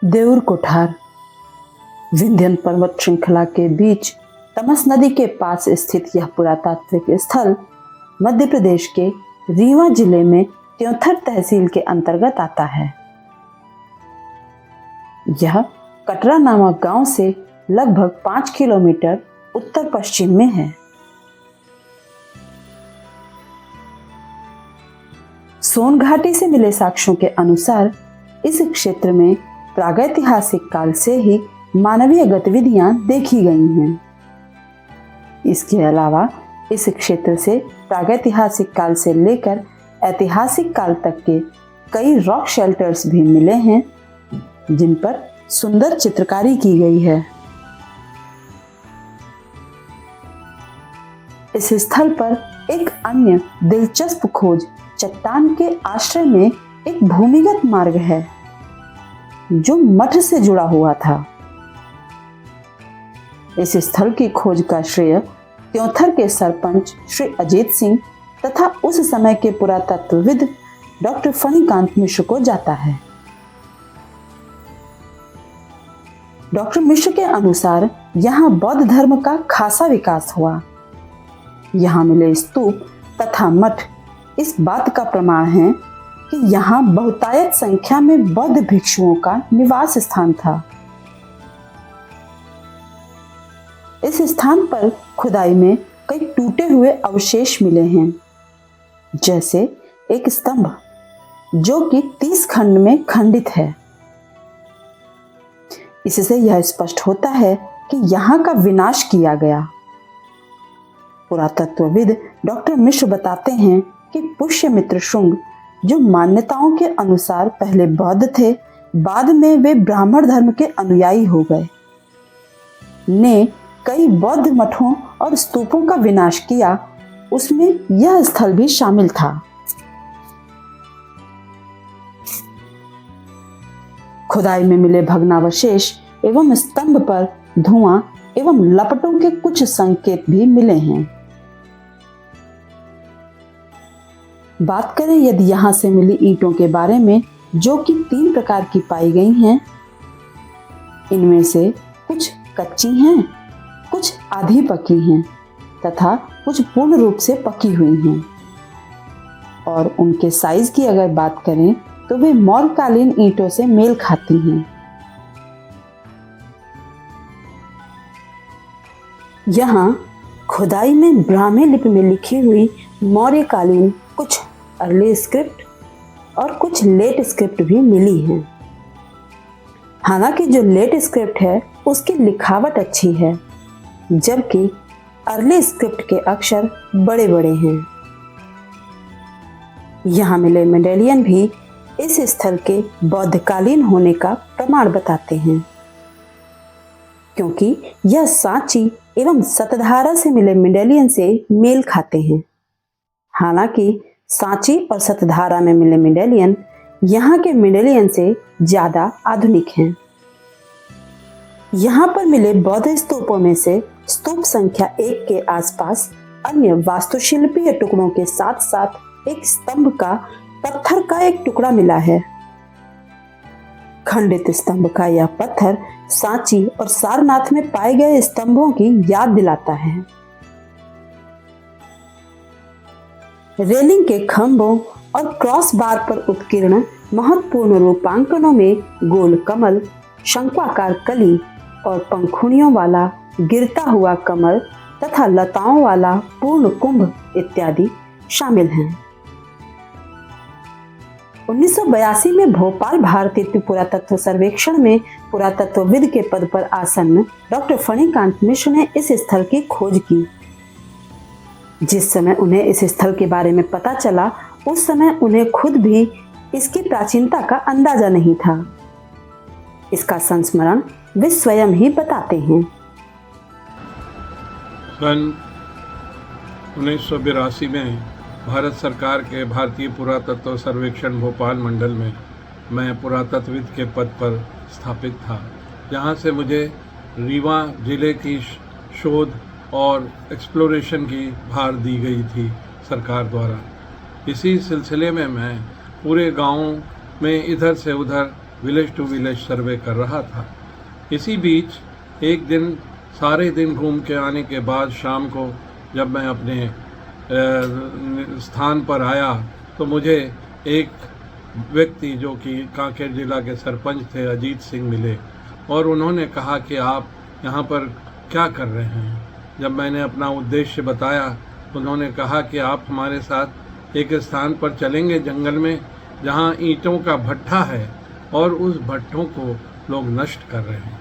देउर कोठार विंध्यन पर्वत श्रृंखला के बीच तमस नदी के पास स्थित यह पुरातात्विक स्थल मध्य प्रदेश के रीवा जिले में त्योंथर तहसील के अंतर्गत आता है। यह कटरा नामक गांव से लगभग 5 किलोमीटर उत्तर पश्चिम में है। सोन घाटी से मिले साक्ष्यों के अनुसार इस क्षेत्र में प्रागैतिहासिक काल से ही मानवीय गतिविधियां देखी गई हैं। इसके अलावा इस क्षेत्र से प्रागैतिहासिक काल से लेकर ऐतिहासिक काल तक के कई रॉक शेल्टर्स भी मिले हैं, जिन पर सुंदर चित्रकारी की गई है। इस स्थल पर एक अन्य दिलचस्प खोज चट्टान के आश्रय में एक भूमिगत मार्ग है जो मठ से जुड़ा हुआ था। इस स्थल की खोज का श्रेय त्योंथर के सरपंच श्री अजीत सिंह तथा उस समय के पुरातत्वविद डॉक्टर फणिकांत मिश्र को जाता है। डॉक्टर मिश्र के अनुसार यहाँ बौद्ध धर्म का खासा विकास हुआ। यहाँ मिले स्तूप तथा मठ इस बात का प्रमाण है कि यहाँ बहुतायत संख्या में बौद्ध भिक्षुओं का निवास स्थान था। इस स्थान पर खुदाई में कई टूटे हुए अवशेष मिले हैं, जैसे एक स्तंभ जो कि 30 खंड में खंडित है। इससे यह स्पष्ट होता है कि यहाँ का विनाश किया गया। पुरातत्वविद डॉक्टर मिश्र बताते हैं कि पुष्यमित्र शुंग, जो मान्यताओं के अनुसार पहले बौद्ध थे, बाद में वे ब्राह्मण धर्म के अनुयायी हो गए, ने कई बौद्ध मठों और स्तूपों का विनाश किया। उसमें यह स्थल भी शामिल था। खुदाई में मिले भग्नावशेष एवं स्तंभ पर धुआं एवं लपटों के कुछ संकेत भी मिले हैं। बात करें यदि यहाँ से मिली ईंटों के बारे में, जो कि 3 प्रकार की पाई गई हैं। इनमें से कुछ कच्ची हैं, कुछ आधी पकी हैं तथा कुछ पूर्ण रूप से पकी हुई हैं। और उनके साइज की अगर बात करें तो वे मौर्यकालीन ईंटों से मेल खाती हैं। यहाँ खुदाई में ब्राह्मी लिपि में लिखी हुई मौर्यकालीन कुछ अर्ली स्क्रिप्ट और कुछ लेट स्क्रिप्ट भी मिली हैं। हालांकि जो लेट स्क्रिप्ट है उसकी लिखावट अच्छी है, जबकि अर्ली स्क्रिप्ट के अक्षर बड़े बड़े हैं। यहाँ मिले मेडेलियन भी इस स्थल के बौद्धकालीन होने का प्रमाण बताते हैं, क्योंकि यह सांची एवं सतधारा से मिले मेडेलियन से मेल खाते हैं। हालांकि सांची और सतधारा में मिले मेडेलियन यहाँ के मेडेलियन से ज्यादा आधुनिक हैं। यहाँ पर मिले बौद्ध स्तूपों में से स्तूप संख्या 1 के आसपास अन्य वास्तुशिल्पीय टुकड़ों के साथ साथ एक स्तंभ का पत्थर का एक टुकड़ा मिला है। खंडित स्तंभ का यह पत्थर सांची और सारनाथ में पाए गए स्तंभों की याद दिलाता है। रेलिंग के खंभों और क्रॉस बार पर उत्कीर्ण महत्वपूर्ण रूपांकनों में गोल कमल, शंक्वाकार कली और पंखुड़ियों वाला गिरता हुआ कमल तथा लताओं वाला पूर्ण कुंभ इत्यादि शामिल हैं। 1982 में भोपाल भारतीय पुरातत्व सर्वेक्षण में पुरातत्वविद के पद पर आसन्न डॉक्टर फणिकांत मिश्र ने इस स्थल की खोज की। जिस समय उन्हें इस स्थल के बारे में पता चला, उस समय उन्हें खुद भी इसकी प्राचीनता का अंदाजा नहीं था। इसका संस्मरण वे स्वयं ही बताते हैं। सन 1982 में भारत सरकार के भारतीय पुरातत्व सर्वेक्षण भोपाल मंडल में मैं पुरातत्वविद के पद पर स्थापित था। यहाँ से मुझे रीवा जिले की शोध और एक्सप्लोरेशन की भार दी गई थी सरकार द्वारा। इसी सिलसिले में मैं पूरे गाँव में इधर से उधर विलेज टू विलेज सर्वे कर रहा था। इसी बीच एक दिन सारे दिन घूम के आने के बाद शाम को जब मैं अपने स्थान पर आया तो मुझे एक व्यक्ति जो कि कांकेर जिला के सरपंच थे, अजीत सिंह, मिले और उन्होंने कहा कि आप यहाँ पर क्या कर रहे हैं। जब मैंने अपना उद्देश्य बताया तो उन्होंने कहा कि आप हमारे साथ एक स्थान पर चलेंगे जंगल में जहाँ ईंटों का भट्ठा है और उस भट्ठों को लोग नष्ट कर रहे हैं।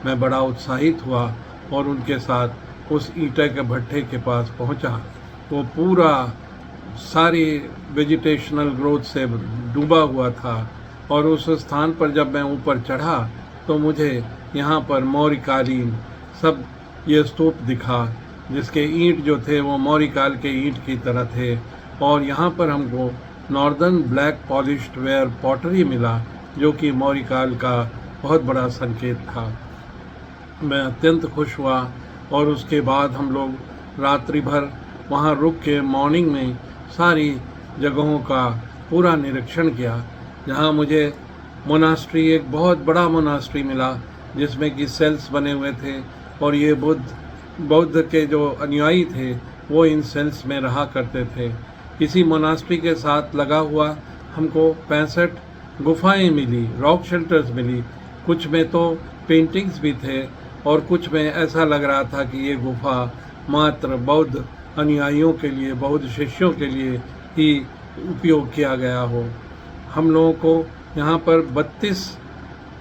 मैं बड़ा उत्साहित हुआ और उनके साथ उस ईंटे के भट्ठे के पास पहुंचा। वो पूरा सारी वेजिटेशनल ग्रोथ से डूबा हुआ था और उस स्थान पर जब मैं ऊपर चढ़ा तो मुझे यहाँ पर मौर्यकालीन सब ये स्तूप दिखा, जिसके ईंट जो थे वो मौर्यकाल के ईंट की तरह थे। और यहाँ पर हमको northern black polished where pottery मिला जो कि मौर्यकाल का बहुत बड़ा संकेत था। मैं अत्यंत खुश हुआ और उसके बाद हम लोग रात्रि भर वहाँ रुक के मॉर्निंग में सारी जगहों का पूरा निरीक्षण किया। जहाँ मुझे मोनास्ट्री, एक बहुत बड़ा मोनास्ट्री मिला जिसमें कि सेल्स बने हुए थे और ये बौद्ध के जो अनुयायी थे वो इन सेल्स में रहा करते थे। इसी मोनास्ट्री के साथ लगा हुआ हमको 65 गुफाएं मिली, रॉक शेल्टर्स मिली। कुछ में तो पेंटिंग्स भी थे और कुछ में ऐसा लग रहा था कि ये गुफा मात्र बौद्ध अनुयायियों के लिए, बौद्ध शिष्यों के लिए ही उपयोग किया गया हो। हम लोगों को यहाँ पर 32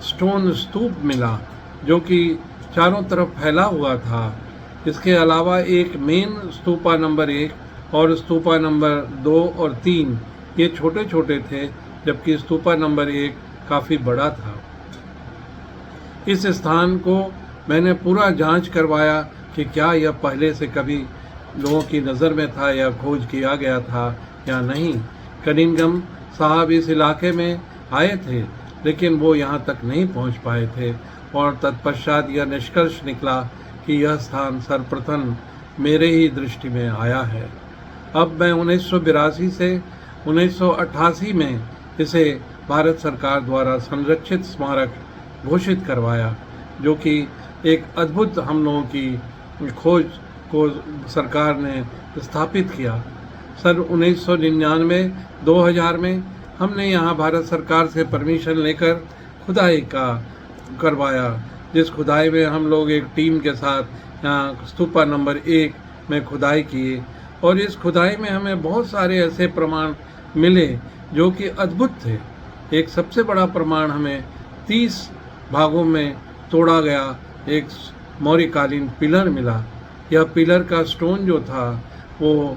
स्टोन स्तूप मिला जो कि चारों तरफ फैला हुआ था। इसके अलावा एक मेन स्तूपा नंबर 1 और स्तूपा नंबर 2 और 3 ये छोटे छोटे थे, जबकि स्तूपा नंबर 1 काफ़ी बड़ा था। इस स्थान को मैंने पूरा जांच करवाया कि क्या यह पहले से कभी लोगों की नज़र में था या खोज किया गया था या नहीं। कनिंगम साहब इस इलाके में आए थे लेकिन वो यहाँ तक नहीं पहुँच पाए थे और तत्पश्चात यह निष्कर्ष निकला कि यह स्थान सर्वप्रथम मेरे ही दृष्टि में आया है। अब मैं 1982 से 1988 में इसे भारत सरकार द्वारा संरक्षित स्मारक घोषित करवाया, जो कि एक अद्भुत हम लोगों की खोज को सरकार ने स्थापित किया। सन 1999 2000 में हमने यहाँ भारत सरकार से परमिशन लेकर खुदाई का करवाया, जिस खुदाई में हम लोग एक टीम के साथ यहाँ स्तूपा नंबर 1 में खुदाई किए और इस खुदाई में हमें बहुत सारे ऐसे प्रमाण मिले जो कि अद्भुत थे। एक सबसे बड़ा प्रमाण हमें 30 भागों में तोड़ा गया एक मौर्यकालीन पिलर मिला। यह पिलर का स्टोन जो था वो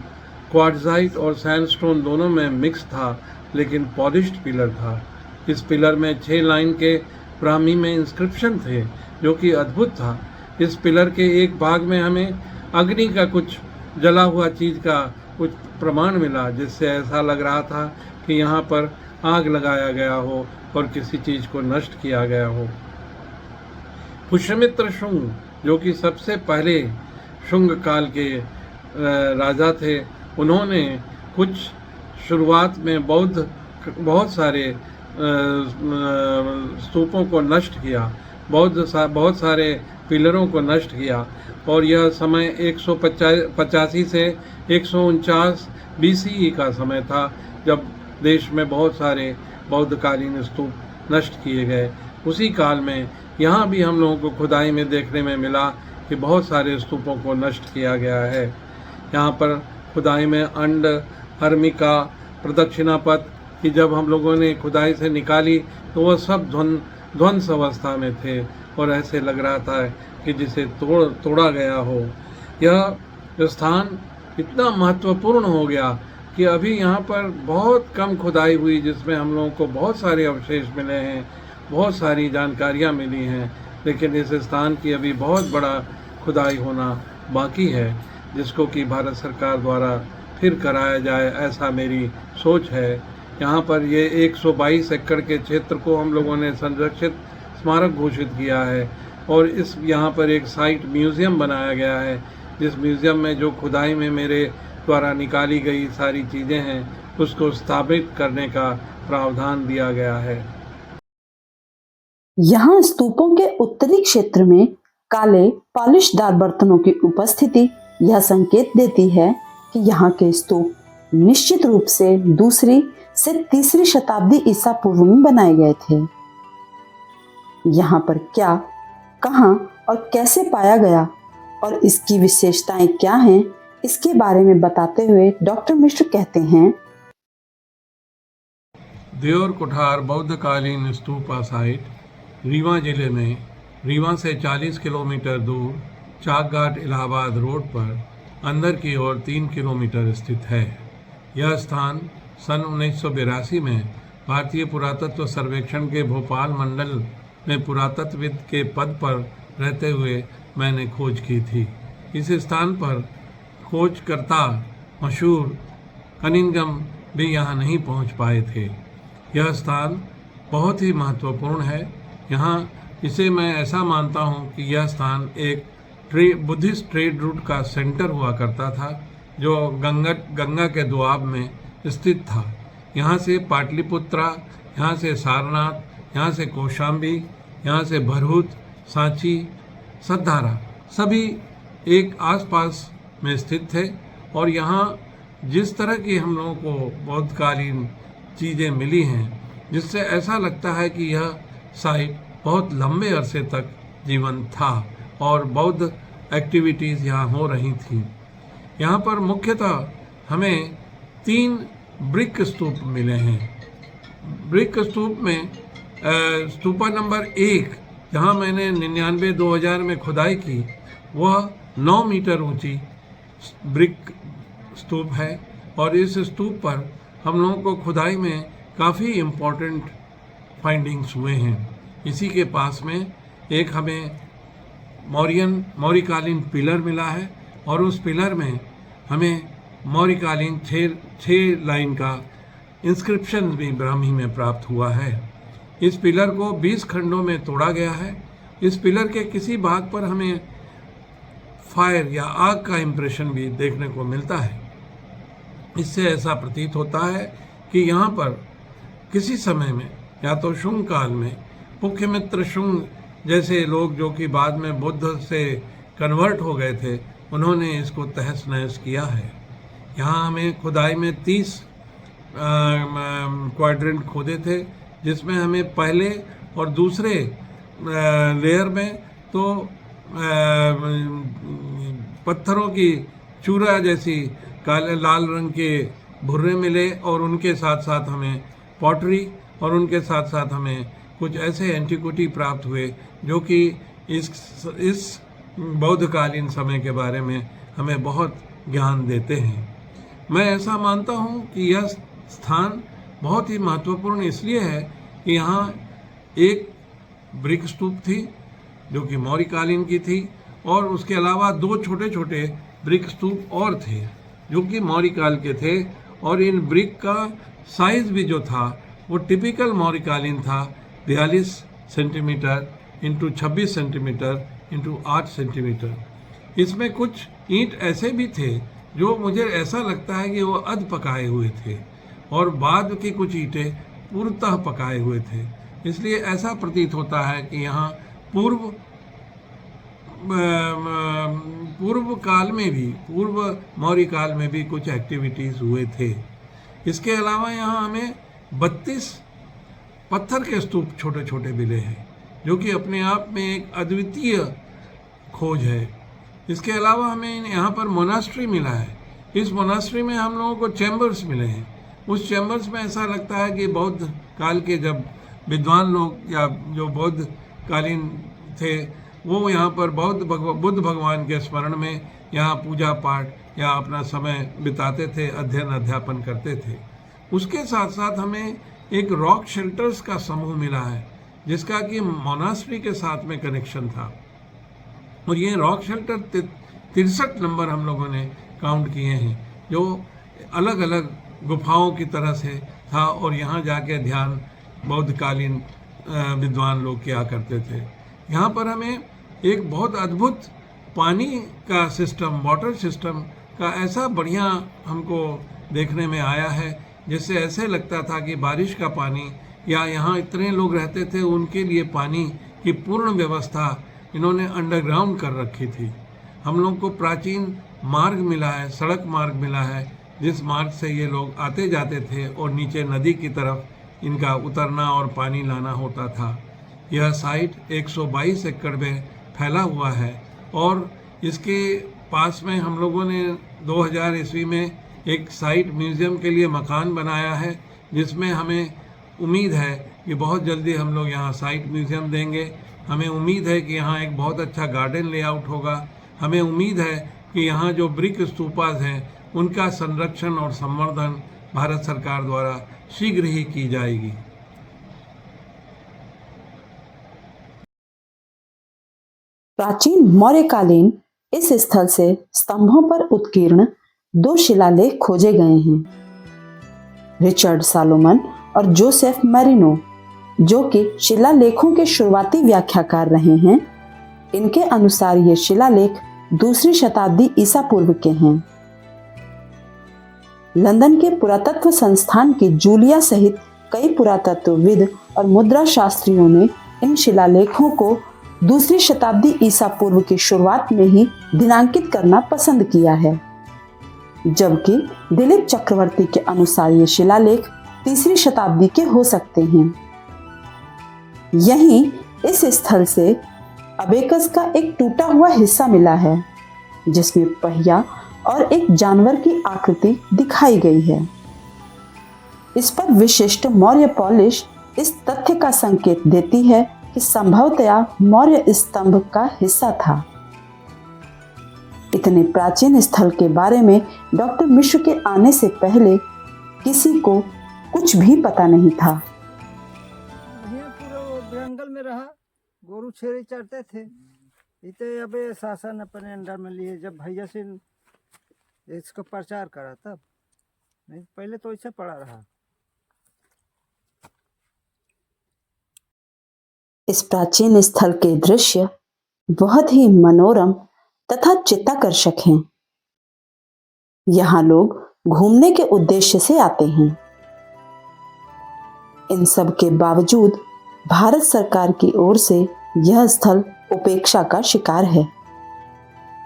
क्वार्ट्जाइट और सैंडस्टोन दोनों में मिक्स था, लेकिन पॉलिश्ड पिलर था। इस पिलर में 6 लाइन के ब्राह्मी में इंस्क्रिप्शन थे जो कि अद्भुत था। इस पिलर के एक भाग में हमें अग्नि का कुछ जला हुआ चीज़ का कुछ प्रमाण मिला, जिससे ऐसा लग रहा था कि यहाँ पर आग लगाया गया हो और किसी चीज़ को नष्ट किया गया हो। पुष्यमित्र शुंग जो कि सबसे पहले शुंग काल के राजा थे, उन्होंने कुछ शुरुआत में बहुत सारे स्तूपों को नष्ट किया, बहुत सारे पिलरों को नष्ट किया और यह समय 185 से 149 BCE का समय था जब देश में बहुत सारे बौद्धकालीन स्तूप नष्ट किए गए। उसी काल में यहाँ भी हम लोगों को खुदाई में देखने में मिला कि बहुत सारे स्तूपों को नष्ट किया गया है। यहाँ पर खुदाई में अंड, हर्मिका, प्रदक्षिणा पथ की जब हम लोगों ने खुदाई से निकाली तो वह सब ध्वंस अवस्था में थे और ऐसे लग रहा था कि जिसे तोड़ा गया हो। यह स्थान इतना महत्वपूर्ण हो गया कि अभी यहाँ पर बहुत कम खुदाई हुई, जिसमें हम लोगों को बहुत सारे अवशेष मिले हैं, बहुत सारी जानकारियाँ मिली हैं, लेकिन इस स्थान की अभी बहुत बड़ा खुदाई होना बाकी है, जिसको कि भारत सरकार द्वारा फिर कराया जाए, ऐसा मेरी सोच है। यहाँ पर ये 122 एकड़ के क्षेत्र को हम लोगों ने संरक्षित स्मारक घोषित किया है और इस यहाँ पर एक साइट म्यूज़ियम बनाया गया है, जिस म्यूज़ियम में जो खुदाई में मेरे द्वारा निकाली गई सारी चीज़ें हैं उसको स्थापित करने का प्रावधान दिया गया है। यहाँ स्तूपों के उत्तरी क्षेत्र में काले पॉलिशदार बर्तनों की उपस्थिति यह संकेत देती है कि यहाँ के स्तूप निश्चित रूप से 2री से 3री शताब्दी ईसा पूर्व में बनाए गए थे। यहाँ पर क्या, कहाँ और कैसे पाया गया और इसकी विशेषताएं क्या हैं, इसके बारे में बताते हुए डॉक्टर मिश्र कहते हैं, देवर कुठार बौद्धकालीन स्तूपा साइट रीवा जिले में रीवा से 40 किलोमीटर दूर चाकघाट इलाहाबाद रोड पर अंदर की ओर 3 किलोमीटर स्थित है। यह स्थान सन 1982 में भारतीय पुरातत्व सर्वेक्षण के भोपाल मंडल में पुरातत्वविद के पद पर रहते हुए मैंने खोज की थी। इस स्थान पर खोजकर्ता मशहूर कनिंगम भी यहाँ नहीं पहुँच पाए थे। यह स्थान बहुत ही महत्वपूर्ण है। यहाँ इसे मैं ऐसा मानता हूँ कि यह स्थान एक बुद्धिस्ट ट्रेड रूट का सेंटर हुआ करता था, जो गंगा के दोआब में स्थित था। यहाँ से पाटलिपुत्रा, यहाँ से सारनाथ, यहाँ से कौशाम्बी, यहाँ से भरहुत, सांची, सतधारा सभी एक आसपास में स्थित थे। और यहाँ जिस तरह की हम लोगों को बौद्धकालीन चीज़ें मिली हैं, जिससे ऐसा लगता है कि यह साइट बहुत लंबे अरसे तक जीवंत था और बौद्ध एक्टिविटीज़ यहाँ हो रही थी। यहाँ पर मुख्यतः हमें 3 ब्रिक स्तूप मिले हैं। ब्रिक स्तूप में स्तूपा नंबर 1, जहाँ मैंने 99-2000 में खुदाई की, वह 9 मीटर ऊंची ब्रिक स्तूप है। और इस स्तूप पर हम लोगों को खुदाई में काफ़ी इम्पोर्टेंट फाइंडिंग्स हुए हैं। इसी के पास में एक हमें मौर्यकालीन पिलर मिला है और उस पिलर में हमें मौर्यकालीन 6 लाइन का इंस्क्रिप्शन भी ब्राह्मी में प्राप्त हुआ है। इस पिलर को 20 खंडों में तोड़ा गया है। इस पिलर के किसी भाग पर हमें फायर या आग का इम्प्रेशन भी देखने को मिलता है। इससे ऐसा प्रतीत होता है कि यहाँ पर किसी समय में या तो शुंग काल में पुष्यमित्र शुंग जैसे लोग, जो कि बाद में बुद्ध से कन्वर्ट हो गए थे, उन्होंने इसको तहस नहस किया है। यहाँ हमें खुदाई में 30 क्वाड्रेंट खोदे थे, जिसमें हमें पहले और दूसरे लेयर में तो पत्थरों की चूरा जैसी काले लाल रंग के भुर्रे मिले और उनके साथ साथ हमें पॉटरी और उनके साथ साथ हमें कुछ ऐसे एंटिक्विटी प्राप्त हुए जो कि इस बौद्धकालीन समय के बारे में हमें बहुत ज्ञान देते हैं। मैं ऐसा मानता हूँ कि यह स्थान बहुत ही महत्वपूर्ण इसलिए है कि यहाँ एक ब्रिक स्तूप थी जो कि मौर्यकालीन की थी, और उसके अलावा 2 छोटे छोटे ब्रिक स्तूप और थे जो कि मौर्यकाल के थे। और इन ब्रिक का साइज भी जो था वो टिपिकल मौर्यकालीन था, 42 centimetre into 26 centimetre into 8 centimetre. इसमें कुछ ईंट ऐसे भी थे जो मुझे ऐसा लगता है कि वो अध पकाए हुए थे, और बाद की कुछ ईंटें पूर्णतः पकाए हुए थे। इसलिए ऐसा प्रतीत होता है कि यहाँ पूर्व काल में भी, पूर्व मौर्य काल में भी कुछ एक्टिविटीज़ हुए थे। इसके अलावा यहाँ हमें 32 पत्थर के स्तूप छोटे छोटे मिले हैं, जो कि अपने आप में एक अद्वितीय खोज है। इसके अलावा हमें यहाँ पर मोनास्ट्री मिला है। इस मोनास्ट्री में हम लोगों को चैम्बर्स मिले हैं। उस चैम्बर्स में ऐसा लगता है कि बौद्ध काल के जब विद्वान लोग या जो बौद्ध कालीन थे वो यहाँ पर बुद्ध भगवान के स्मरण में यहाँ पूजा पाठ या अपना समय बिताते थे, अध्ययन अध्यापन करते थे। उसके साथ साथ हमें एक रॉक शेल्टर्स का समूह मिला है जिसका कि मोनास्ट्री के साथ में कनेक्शन था, और ये रॉक शेल्टर 63 नंबर हम लोगों ने काउंट किए हैं, जो अलग अलग गुफाओं की तरह से था, और यहाँ जाके ध्यान बौद्धकालीन विद्वान लोग किया करते थे। यहाँ पर हमें एक बहुत अद्भुत पानी का सिस्टम, वाटर सिस्टम का ऐसा बढ़िया हमको देखने में आया है, जिससे ऐसे लगता था कि बारिश का पानी या यहाँ इतने लोग रहते थे उनके लिए पानी की पूर्ण व्यवस्था इन्होंने अंडरग्राउंड कर रखी थी। हम लोग को प्राचीन मार्ग मिला है, सड़क मार्ग मिला है, जिस मार्ग से ये लोग आते जाते थे और नीचे नदी की तरफ इनका उतरना और पानी लाना होता था। यह साइट 122 एकड़ में फैला हुआ है और इसके पास में हम लोगों ने 2000 ईस्वी में एक साइट म्यूज़ियम के लिए मकान बनाया है, जिसमें हमें उम्मीद है कि बहुत जल्दी हम लोग यहाँ साइट म्यूज़ियम देंगे। हमें उम्मीद है कि यहाँ एक बहुत अच्छा गार्डन लेआउट होगा। हमें उम्मीद है कि यहाँ जो ब्रिक स्तूपास हैं उनका संरक्षण और संवर्धन भारत सरकार द्वारा शीघ्र ही की जाएगी। प्राचीन मौर्यकालीन इस स्थल से स्तंभों पर उत्कीर्ण 2 शिलालेख खोजे गए हैं। रिचर्ड सालोमन और जोसेफ मैरिनो, जो कि शिलालेखों के शुरुआती व्याख्याकार रहे हैं, इनके अनुसार ये शिलालेख 2री शताब्दी ईसा पूर्व के हैं। लंदन के पुरातत्व संस्थान की जूलिया सहित कई पुरातत्वविद और मुद्रा शास्त्रियों ने इन शिलालेखों को 2री शताब्दी ईसा पूर्व की शुरुआत में ही दिनांकित करना पसंद किया है, जबकि दिलीप चक्रवर्ती के अनुसार ये शिलालेख 3री शताब्दी के हो सकते हैं। यहीं इस स्थल से अबेकस का एक टूटा हुआ हिस्सा मिला है, जिसमें पहिया और एक जानवर की आकृति दिखाई गई है। इस पर विशिष्ट मौर्य पॉलिश इस तथ्य का संकेत देती है कि संभवतया मौर्य स्तंभ का हिस्सा था। इतने प्राचीन स्थल के बारे में डॉक्टर मिश्र के आने से पहले किसी को कुछ भी पता नहीं था। पूरा जंगल में रहा, गोरू छेरी चढ़ते थे। इतने अबे शासन अपने अंडर में लिए जब भैया सिंह इसका प्रचार करा, तब नहीं, पहले तो ऐसे पड़ा रहा। इस प्राचीन स्थल के दृश्य बहुत ही मनोरम तथा चित्ताकर्षक हैं। यहाँ लोग घूमने के उद्देश्य से आते हैं। इन सब के बावजूद भारत सरकार की ओर से यह स्थल उपेक्षा का शिकार है।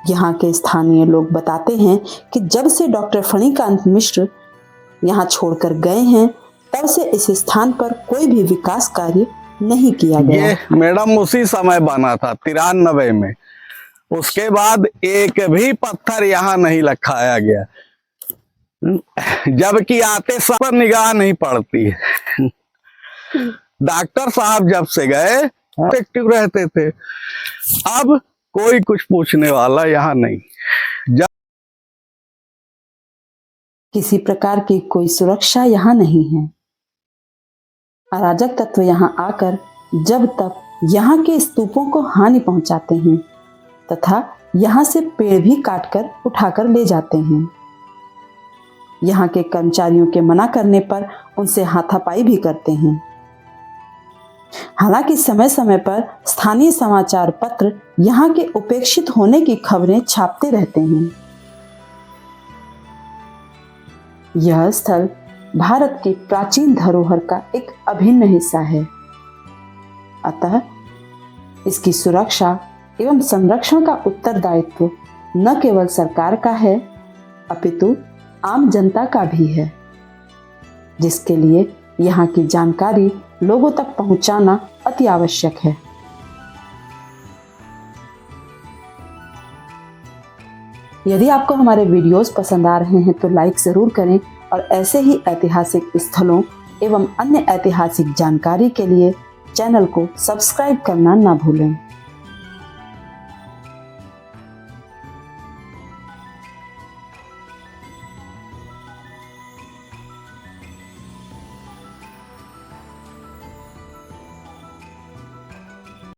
यहाँ के स्थानीय लोग बताते हैं कि जब से डॉक्टर फणिकांत मिश्र यहाँ छोड़कर गए हैं, तब से इस स्थान पर कोई भी विकास कार्य नहीं किया गया। ये मैडम उसी समय बना था 93 में। उसके बाद एक भी पत्थर यहाँ नहीं रखाया गया, जबकि आते सब पर निगाह नहीं पड़ती है। डॉक्टर साहब जब से गए एक्टिव रहते थे, अब कोई कुछ पूछने वाला यहाँ नहीं। किसी प्रकार की कोई सुरक्षा यहाँ नहीं है। अराजक तत्व यहाँ आकर जब तक यहाँ के स्तूपों को हानि पहुंचाते हैं तथा यहाँ से पेड़ भी काटकर उठाकर ले जाते हैं। यहाँ के कर्मचारियों के मना करने पर उनसे हाथापाई भी करते हैं। हालांकि समय समय पर स्थानीय समाचार पत्र यहाँ के उपेक्षित होने की खबरें छापते रहते हैं। यह स्थल भारत की प्राचीन धरोहर का एक अभिन्न हिस्सा है। अतः इसकी सुरक्षा एवं संरक्षण का उत्तरदायित्व न केवल सरकार का है, अपितु आम जनता का भी है, जिसके लिए यहाँ की जानकारी लोगों तक पहुंचाना अति आवश्यक है। यदि आपको हमारे वीडियोस पसंद आ रहे हैं तो लाइक जरूर करें और ऐसे ही ऐतिहासिक स्थलों एवं अन्य ऐतिहासिक जानकारी के लिए चैनल को सब्सक्राइब करना ना भूलें।